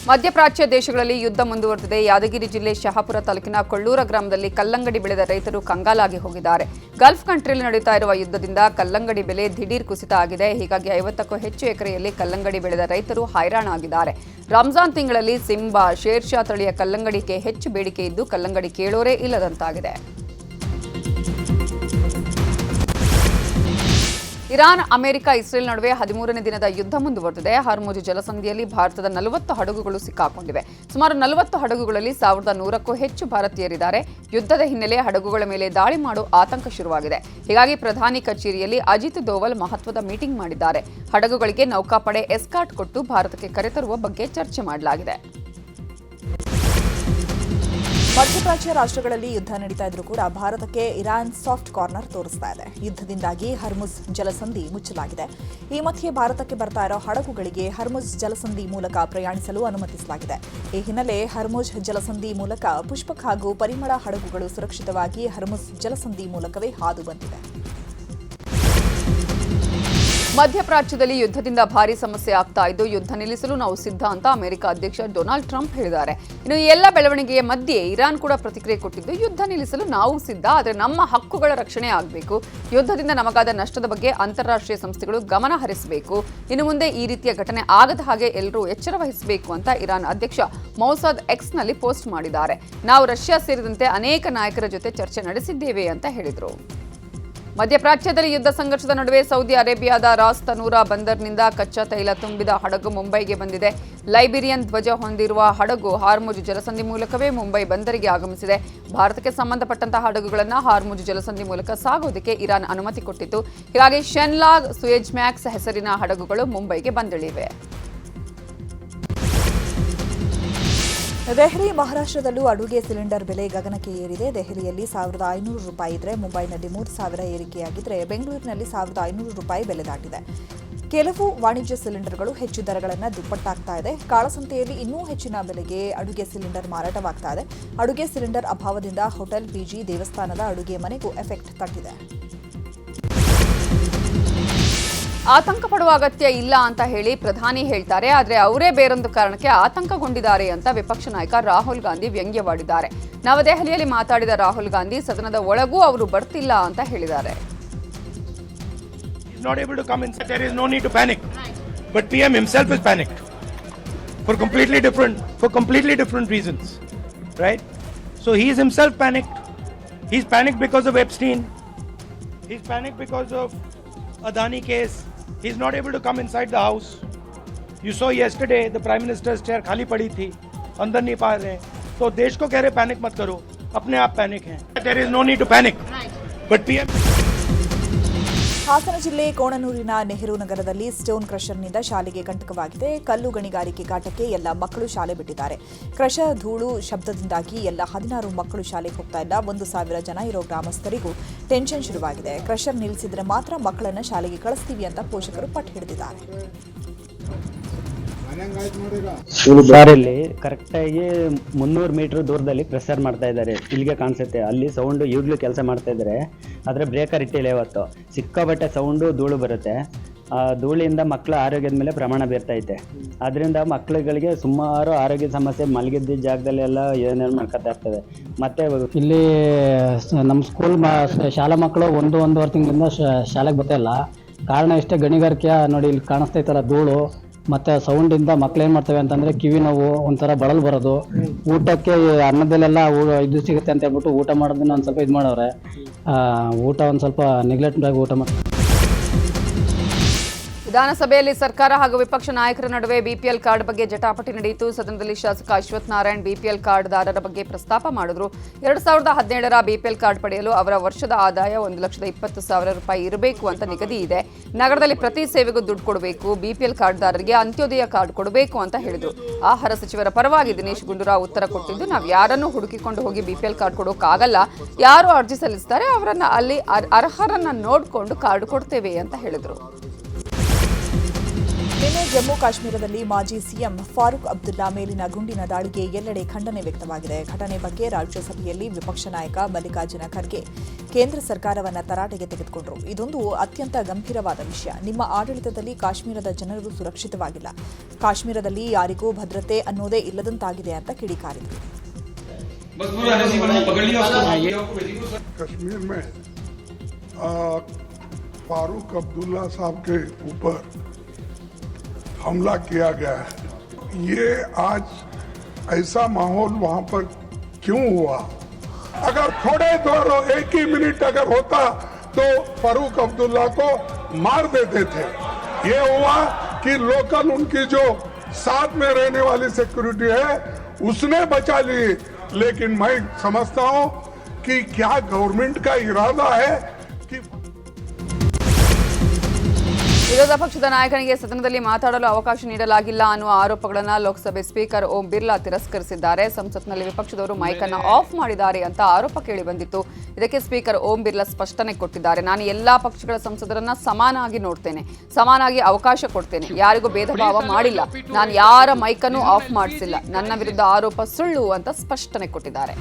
ಮಧ್ಯಪ್ರಾಚ್ಯ ದೇಶಗಳಲ್ಲಿ ಯುದ್ಧ ಮುಂದುವರೆದಿದೆ. ಯಾದಗಿರಿ ಜಿಲ್ಲೆ ಶಹಾಪುರ ತಾಲೂಕಿನ ಕೊಳ್ಳೂರ ಗ್ರಾಮದಲ್ಲಿ ಕಲ್ಲಂಗಡಿ ಬೆಳೆದ ರೈತರು ಕಂಗಾಲಾಗಿ ಹೋಗಿದ್ದಾರೆ. ಗಲ್ಫ್ ಕಂಟ್ರಿಯಲ್ಲಿ ನಡೆಯುತ್ತಾ ಇರುವ ಯುದ್ಧದಿಂದ ಕಲ್ಲಂಗಡಿ ಬೆಲೆ ದಿಢೀರ್ ಕುಸಿತ ಆಗಿದೆ. ಹೀಗಾಗಿ 50ಕ್ಕೂ ಹೆಚ್ಚು ಎಕರೆಯಲ್ಲಿ ಕಲ್ಲಂಗಡಿ ಬೆಳೆದ ರೈತರು ಹೈರಾಣಾಗಿದ್ದಾರೆ. ರಂಜಾನ್ ತಿಂಗಳಲ್ಲಿ ಸಿಂಬಾ, ಶೇರ್ಷಾ ತಳಿಯ ಕಲ್ಲಂಗಡಿಗೆ ಹೆಚ್ಚು ಬೇಡಿಕೆ ಇದ್ದು ಕಲ್ಲಂಗಡಿ ಕೇಳೋರೇ ಇಲ್ಲದಂತಾಗಿದೆ. ಇರಾನ್, ಅಮೆರಿಕ, ಇಸ್ರೇಲ್ ನಡುವೆ 13ನೇ ದಿನದ ಯುದ್ಧ ಮುಂದುವರೆದಿದೆ. ಹರ್ಮುಜ್ ಜಲಸಂಧಿಯಲ್ಲಿ ಭಾರತದ 40 ಹಡಗುಗಳು ಸಿಕ್ಕಾಕೊಂಡಿವೆ. ಸುಮಾರು 40 ಹಡಗುಗಳಲ್ಲಿ 1100ಕ್ಕೂ ಹೆಚ್ಚು ಭಾರತೀಯರಿದ್ದಾರೆ. ಯುದ್ಧದ ಹಿನ್ನೆಲೆ ಹಡಗುಗಳ ಮೇಲೆ ದಾಳಿ ಮಾಡುವ ಆತಂಕ ಶುರುವಾಗಿದೆ. ಹೀಗಾಗಿ ಪ್ರಧಾನಿ ಕಚೇರಿಯಲ್ಲಿ ಅಜಿತ್ ದೋವಲ್ ಮಹತ್ವದ ಮೀಟಿಂಗ್ ಮಾಡಿದ್ದಾರೆ. ಹಡಗುಗಳಿಗೆ ನೌಕಾಪಡೆ ಎಸ್ಕಾರ್ಟ್ ಕೊಟ್ಟು ಭಾರತಕ್ಕೆ ಕರೆತರುವ ಬಗ್ಗೆ ಚರ್ಚೆ ಮಾಡಲಾಗಿದೆ. ಮಧ್ಯಪ್ರಾಚ್ಯ ರಾಷ್ಟ್ರಗಳಲ್ಲಿ ಯುದ್ಧ ನಡೀತಾ ಇದ್ರೂ ಕೂಡ ಭಾರತಕ್ಕೆ ಇರಾನ್ ಸಾಫ್ಟ್ ಕಾರ್ನರ್ ತೋರಿಸ್ತಾ ಇದೆ. ಯುದ್ಧದಿಂದಾಗಿ ಹರ್ಮುಜ್ ಜಲಸಂಧಿ ಮುಚ್ಚಲಾಗಿದೆ. ಈ ಮಧ್ಯೆ ಭಾರತಕ್ಕೆ ಬರ್ತಾ ಇರೋ ಹಡಗುಗಳಿಗೆ ಹರ್ಮುಜ್ ಜಲಸಂಧಿ ಮೂಲಕ ಪ್ರಯಾಣಿಸಲು ಅನುಮತಿಸಲಾಗಿದೆ. ಈ ಹಿನ್ನೆಲೆ ಹರ್ಮುಜ್ ಜಲಸಂಧಿ ಮೂಲಕ ಪುಷ್ಪಕ್ ಹಾಗೂ ಪರಿಮಳ ಹಡಗುಗಳು ಸುರಕ್ಷಿತವಾಗಿ ಹರ್ಮುಜ್ ಜಲಸಂಧಿ ಮೂಲಕವೇ ಹಾದು ಬಂದಿವೆ. ಮಧ್ಯಪ್ರಾಚ್ಯದಲ್ಲಿ ಯುದ್ಧದಿಂದ ಭಾರೀ ಸಮಸ್ಯೆ ಆಗ್ತಾ ಇದ್ದು, ಯುದ್ಧ ನಿಲ್ಲಿಸಲು ನಾವು ಸಿದ್ಧ ಅಂತ ಅಮೆರಿಕ ಅಧ್ಯಕ್ಷ ಡೊನಾಲ್ಡ್ ಟ್ರಂಪ್ ಹೇಳಿದ್ದಾರೆ. ಇನ್ನು ಈ ಎಲ್ಲ ಬೆಳವಣಿಗೆಯ ಮಧ್ಯೆ ಇರಾನ್ ಕೂಡ ಪ್ರತಿಕ್ರಿಯೆ ಕೊಟ್ಟಿದ್ದು, ಯುದ್ಧ ನಿಲ್ಲಿಸಲು ನಾವು ಸಿದ್ಧ, ಆದರೆ ನಮ್ಮ ಹಕ್ಕುಗಳ ರಕ್ಷಣೆ ಆಗಬೇಕು. ಯುದ್ಧದಿಂದ ನಮಗಾದ ನಷ್ಟದ ಬಗ್ಗೆ ಅಂತಾರಾಷ್ಟ್ರೀಯ ಸಂಸ್ಥೆಗಳು ಗಮನ ಹರಿಸಬೇಕು. ಇನ್ನು ಮುಂದೆ ಈ ರೀತಿಯ ಘಟನೆ ಆಗದ ಹಾಗೆ ಎಲ್ಲರೂ ಎಚ್ಚರ ವಹಿಸಬೇಕು ಅಂತ ಇರಾನ್ ಅಧ್ಯಕ್ಷ ಮೌಸಾದ್ ಎಕ್ಸ್ನಲ್ಲಿ ಪೋಸ್ಟ್ ಮಾಡಿದ್ದಾರೆ. ನಾವು ರಷ್ಯಾ ಸೇರಿದಂತೆ ಅನೇಕ ನಾಯಕರ ಜೊತೆ ಚರ್ಚೆ ನಡೆಸಿದ್ದೇವೆ ಅಂತ ಹೇಳಿದರು. ಮಧ್ಯಪ್ರಾಚ್ಯದಲ್ಲಿ ಯುದ್ಧ ಸಂಘರ್ಷದ ನಡುವೆ ಸೌದಿ ಅರೇಬಿಯಾದ ರಾಸ್ ತನೂರಾ ಬಂದರ್ನಿಂದ ಕಚ್ಚಾ ತೈಲ ತುಂಬಿದ ಹಡಗು ಮುಂಬೈಗೆ ಬಂದಿದೆ. ಲೈಬೀರಿಯನ್ ಧ್ವಜ ಹೊಂದಿರುವ ಹಡಗು ಹಾರ್ಮುಜ್ ಜಲಸಂಧಿ ಮೂಲಕವೇ ಮುಂಬೈ ಬಂದರಿಗೆ ಆಗಮಿಸಿದೆ. ಭಾರತಕ್ಕೆ ಸಂಬಂಧಪಟ್ಟಂತಹ ಹಡಗುಗಳನ್ನು ಹಾರ್ಮುಜ್ ಜಲಸಂಧಿ ಮೂಲಕ ಸಾಗೋದಕ್ಕೆ ಇರಾನ್ ಅನುಮತಿ ಕೊಟ್ಟಿತ್ತು. ಹೀಗಾಗಿ ಶೆನ್ಲಾಗ್, ಸುಯೆಜ್ ಮ್ಯಾಕ್ಸ್ ಹೆಸರಿನ ಹಡಗುಗಳು ಮುಂಬೈಗೆ ಬಂದಿಳಿವೆ. ದೆಹಲಿ, ಮಹಾರಾಷ್ಟ್ರದಲ್ಲೂ ಅಡುಗೆ ಸಿಲಿಂಡರ್ ಬೆಲೆ ಗಗನಕ್ಕೆ ಏರಿದೆ. ದೆಹಲಿಯಲ್ಲಿ ₹1,500 ಇದ್ರೆ ಮುಂಬೈನಲ್ಲಿ ₹3,000 ಏರಿಕೆಯಾಗಿದ್ರೆ ಬೆಂಗಳೂರಿನಲ್ಲಿ ₹1,500 ಬೆಲೆ ದಾಟಿದೆ. ಕೆಲವು ವಾಣಿಜ್ಯ ಸಿಲಿಂಡರ್ಗಳು ಹೆಚ್ಚು ದರಗಳನ್ನು ದುಪ್ಪಟ್ಟಾಗ್ತಾ ಇದೆ. ಕಾಳಸಂತೆಯಲ್ಲಿ ಇನ್ನೂ ಹೆಚ್ಚಿನ ಬೆಲೆಗೆ ಅಡುಗೆ ಸಿಲಿಂಡರ್ ಮಾರಾಟವಾಗ್ತಾ ಇದೆ. ಅಡುಗೆ ಸಿಲಿಂಡರ್ ಅಭಾವದಿಂದ ಹೋಟೆಲ್, ಪಿಜಿ, ದೇವಸ್ಥಾನದ ಅಡುಗೆ ಮನೆಗೂ ಎಫೆಕ್ಟ್ ತಟ್ಟಿದೆ. ಆತಂಕ ಪಡುವ ಅಗತ್ಯ ಇಲ್ಲ ಅಂತ ಹೇಳಿ ಪ್ರಧಾನಿ ಹೇಳ್ತಾರೆ, ಆದರೆ ಅವರೇ ಬೇರೊಂದು ಕಾರಣಕ್ಕೆ ಆತಂಕಗೊಂಡಿದ್ದಾರೆ ಅಂತ ವಿಪಕ್ಷ ನಾಯಕ ರಾಹುಲ್ ಗಾಂಧಿ ವ್ಯಂಗ್ಯವಾಡಿದ್ದಾರೆ. ನವದೆಹಲಿಯಲ್ಲಿ ಮಾತಾಡಿದ ರಾಹುಲ್ ಗಾಂಧಿ ಸದನದ ಒಳಗೂ ಅವರು ಬರ್ತಿಲ್ಲ ಅಂತ ಹೇಳಿದ್ದಾರೆ. Not able to come inside. There is no need to panic. But PM himself is panicked for completely different reasons, right? So he is himself panicked. He's panicked because of Epstein. He's panicked because of Adani case. He's not able to come inside the house. You saw yesterday the Prime Minister's chair खाली पड़ी थी, अंदर नहीं पा रहे. तो देश को कह रहे पैनिक मत करो, अपने आप पैनिक हैं. There is no need to panic. But PM. Hassan ಜಿಲ್ಲೆ ಕೋಣನೂರಿನ ನೆಹರು ನಗರದಲ್ಲಿ ಸ್ಟೋನ್ ಕ್ರಷರ್ನಿಂದ ಶಾಲೆಗೆ ಕಂಟಕವಾಗಿದೆ. ಕಲ್ಲು ಗಣಿಗಾರಿಕೆ ಕಾಟಕ್ಕೆ ಎಲ್ಲ ಮಕ್ಕಳು ಶಾಲೆ ಬಿಟ್ಟಿದ್ದಾರೆ. ಕ್ರಷರ್ ಧೂಳು ಶಬ್ದದಿಂದಾಗಿ ಎಲ್ಲ 16 ಮಕ್ಕಳು ಶಾಲೆಗೆ ಹೋಗ್ತಾ ಇಲ್ಲ. 1,000 ಜನ ಇರೋ ಗ್ರಾಮಸ್ಥರಿಗೂ ಟೆನ್ಷನ್ ಶುರುವಾಗಿದೆ. ಕ್ರಷರ್ ನಿಲ್ಲಿಸಿದ್ರೆ ಮಾತ್ರ ಮಕ್ಕಳನ್ನ ಶಾಲೆಗೆ ಕಳಿಸ್ತೀವಿ ಅಂತ ಪೋಷಕರು ಪಟ್ಟು ಹಿಡಿದಿದ್ದಾರೆ. ಸರ್, ಇಲ್ಲಿ ಕರೆಕ್ಟಾಗಿ 300 ಮೀಟರ್ ದೂರದಲ್ಲಿ ಪ್ರೆಷರ್ ಮಾಡ್ತಾ ಇದ್ದಾರೆ. ಇಲ್ಲಿಗೆ ಕಾಣಿಸುತ್ತೆ, ಅಲ್ಲಿ ಸೌಂಡು ಈಗಲೂ ಕೆಲಸ ಮಾಡ್ತಾ ಇದ್ದಾರೆ. ಆದರೆ ಬ್ರೇಕರ್ ಇಟ್ಟಿಲ್ಲ ಇವತ್ತು. ಸಿಕ್ಕಾಬಟ್ಟೆ ಸೌಂಡು, ಧೂಳು ಬರುತ್ತೆ. ಆ ಧೂಳಿಂದ ಮಕ್ಕಳ ಆರೋಗ್ಯದ ಮೇಲೆ ಪ್ರಮಾಣ ಬೀರ್ತೈತೆ. ಅದರಿಂದ ಮಕ್ಕಳುಗಳಿಗೆ ಸುಮಾರು ಆರೋಗ್ಯ ಸಮಸ್ಯೆ ಮಲಗಿದ್ದ ಜಾಗದಲ್ಲೆಲ್ಲ ಏನೇನು ಮಾಡ್ಕೊತಾ ಇರ್ತದೆ. ಮತ್ತು ಇಲ್ಲಿ ನಮ್ಮ ಸ್ಕೂಲ್ ಶಾಲಾ ಮಕ್ಕಳು 1-1.5 ತಿಂಗಳಿಂದ ಶಾಲೆಗೆ ಬರ್ತಾಯಿಲ್ಲ. ಕಾರಣ ಇಷ್ಟೇ, ಗಣಿಗಾರಿಕೆ ನೋಡಿ ಇಲ್ಲಿ ಕಾಣಿಸ್ತೈತಲ್ಲ ಧೂಳು ಮತ್ತು ಸೌಂಡಿಂದ ಮಕ್ಳು ಏನು ಮಾಡ್ತವೆ ಅಂತಂದರೆ ಕಿವಿ ನೋವು, ಒಂಥರ ಬಳಲು ಬರೋದು. ಊಟಕ್ಕೆ ಅನ್ನದಲ್ಲೆಲ್ಲ ಇದು ಸಿಗುತ್ತೆ ಅಂತ ಹೇಳ್ಬಿಟ್ಟು ಊಟ ಮಾಡೋದನ್ನ ಒಂದು ಸ್ವಲ್ಪ ಇದು ಮಾಡೋರೆ. ಊಟ ಒಂದು ಸ್ವಲ್ಪ ನೆಗ್ಲೆಕ್ಟ್ ಆಗಿ ಊಟ ಮಾಡಿ. ವಿಧಾನಸಭೆಯಲ್ಲಿ ಸರ್ಕಾರ ಹಾಗೂ ವಿಪಕ್ಷ ನಾಯಕರ ನಡುವೆ ಬಿಪಿಎಲ್ ಕಾರ್ಡ್ ಬಗ್ಗೆ ಜಟಾಪಟಿ ನಡೆಯಿತು. ಸದನದಲ್ಲಿ ಶಾಸಕ ಅಶ್ವಥ್ ನಾರಾಯಣ್ ಬಿಪಿಎಲ್ ಕಾರ್ಡ್ದಾರರ ಬಗ್ಗೆ ಪ್ರಸ್ತಾಪ ಮಾಡಿದ್ರು. 2017ರ ಬಿಪಿಎಲ್ ಕಾರ್ಡ್ ಪಡೆಯಲು ಅವರ ವರ್ಷದ ಆದಾಯ ₹1,20,000 ಇರಬೇಕು ಅಂತ ನಿಗದಿ ಇದೆ. ನಗರದಲ್ಲಿ ಪ್ರತಿ ಸೇವೆಗೂ ದುಡ್ಡು ಕೊಡಬೇಕು. ಬಿಪಿಎಲ್ ಕಾರ್ಡ್ದಾರರಿಗೆ ಅಂತ್ಯೋದಯ ಕಾರ್ಡ್ ಕೊಡಬೇಕು ಅಂತ ಹೇಳಿದ್ರು. ಆಹಾರ ಸಚಿವರ ಪರವಾಗಿ ದಿನೇಶ್ ಗುಂಡೂರಾವ್ ಉತ್ತರ ಕೊಟ್ಟಿದ್ದು, ನಾವು ಯಾರನ್ನೂ ಹುಡುಕಿಕೊಂಡು ಹೋಗಿ ಬಿಪಿಎಲ್ ಕಾರ್ಡ್ ಕೊಡೋಕ್ಕಾಗಲ್ಲ. ಯಾರು ಅರ್ಜಿ ಸಲ್ಲಿಸ್ತಾರೆ ಅವರನ್ನ ಅಲ್ಲಿ ಅರ್ಹರನ್ನ ನೋಡಿಕೊಂಡು ಕಾರ್ಡ್ ಕೊಡ್ತೇವೆ ಅಂತ ಹೇಳಿದ್ರು. ನಿನ್ನೆ ಜಮ್ಮು ಕಾಶ್ಮೀರದಲ್ಲಿ ಮಾಜಿ ಸಿಎಂ ಫಾರೂಕ್ ಅಬ್ದುಲ್ಲಾ ಮೇಲಿನ ಗುಂಡಿನ ದಾಳಿಗೆ ಎಲ್ಲೆಡೆ ಖಂಡನೆ ವ್ಯಕ್ತವಾಗಿದೆ. ಘಟನೆ ಬಗ್ಗೆ ರಾಜ್ಯಸಭೆಯಲ್ಲಿ ವಿಪಕ್ಷ ನಾಯಕ ಮಲ್ಲಿಕಾರ್ಜುನ ಖರ್ಗೆ ಕೇಂದ್ರ ಸರ್ಕಾರವನ್ನು ತರಾಟೆಗೆ ತೆಗೆದುಕೊಂಡರು. ಇದೊಂದು ಅತ್ಯಂತ ಗಂಭೀರವಾದ ವಿಷಯ. ನಿಮ್ಮ ಆಡಳಿತದಲ್ಲಿ ಕಾಶ್ಮೀರದ ಜನರು ಸುರಕ್ಷಿತವಾಗಿಲ್ಲ. ಕಾಶ್ಮೀರದಲ್ಲಿ ಯಾರಿಗೂ ಭದ್ರತೆ ಅನ್ನೋದೇ ಇಲ್ಲದಂತಾಗಿದೆ ಅಂತ ಕಿಡಿಕಾರಿದರು. कश्मीर में फारूक अब्दुल्ला साहब के ऊपर हमला किया गया है. ये आज ऐसा माहौल वहां पर क्यों हुआ? अगर थोड़े एक ही मिनट अगर होता तो फारूक अब्दुल्ला को मार देते थे। ये हुआ कि लोकल उनकी जो साथ में रहने वाली सिक्योरिटी है उसने बचा ली। लेकिन मैं समझता हूं कि क्या गवर्नमेंट का इरादा है कि ವಿರೋಧ ಪಕ್ಷದ ನಾಯಕನಿಗೆ ಸದನದಲ್ಲಿ ಮಾತಾಡಲು ಅವಕಾಶ ನೀಡಲಾಗಿಲ್ಲ ಅನ್ನುವ ಆರೋಪಗಳನ್ನು ಲೋಕಸಭೆ ಸ್ಪೀಕರ್ ಓಂ ಬಿರ್ಲಾ ತಿರಸ್ಕರಿಸಿದ್ದಾರೆ. ಸಂಸತ್ನಲ್ಲಿ ವಿಪಕ್ಷದವರು ಮೈಕ್ ಅನ್ನು ಆಫ್ ಮಾಡಿದ್ದಾರೆ ಅಂತ ಆರೋಪ ಕೇಳಿ ಬಂದಿತ್ತು. ಇದಕ್ಕೆ ಸ್ಪೀಕರ್ ಓಂ ಬಿರ್ಲಾ ಸ್ಪಷ್ಟನೆ ಕೊಟ್ಟಿದ್ದಾರೆ. ನಾನು ಎಲ್ಲಾ ಪಕ್ಷಗಳ ಸಂಸದರನ್ನ ಸಮಾನಾಗಿ ನೋಡ್ತೇನೆ, ಸಮಾನಾಗಿ ಅವಕಾಶ ಕೊಡ್ತೇನೆ, ಯಾರಿಗೂ ಭೇದ ಭಾವ ಮಾಡಿಲ್ಲ, ನಾನು ಯಾರ ಮೈಕ್ ಅನ್ನು ಆಫ್ ಮಾಡಿಸಿಲ್ಲ, ನನ್ನ ವಿರುದ್ಧ ಆರೋಪ ಸುಳ್ಳು ಅಂತ ಸ್ಪಷ್ಟನೆ ಕೊಟ್ಟಿದ್ದಾರೆ.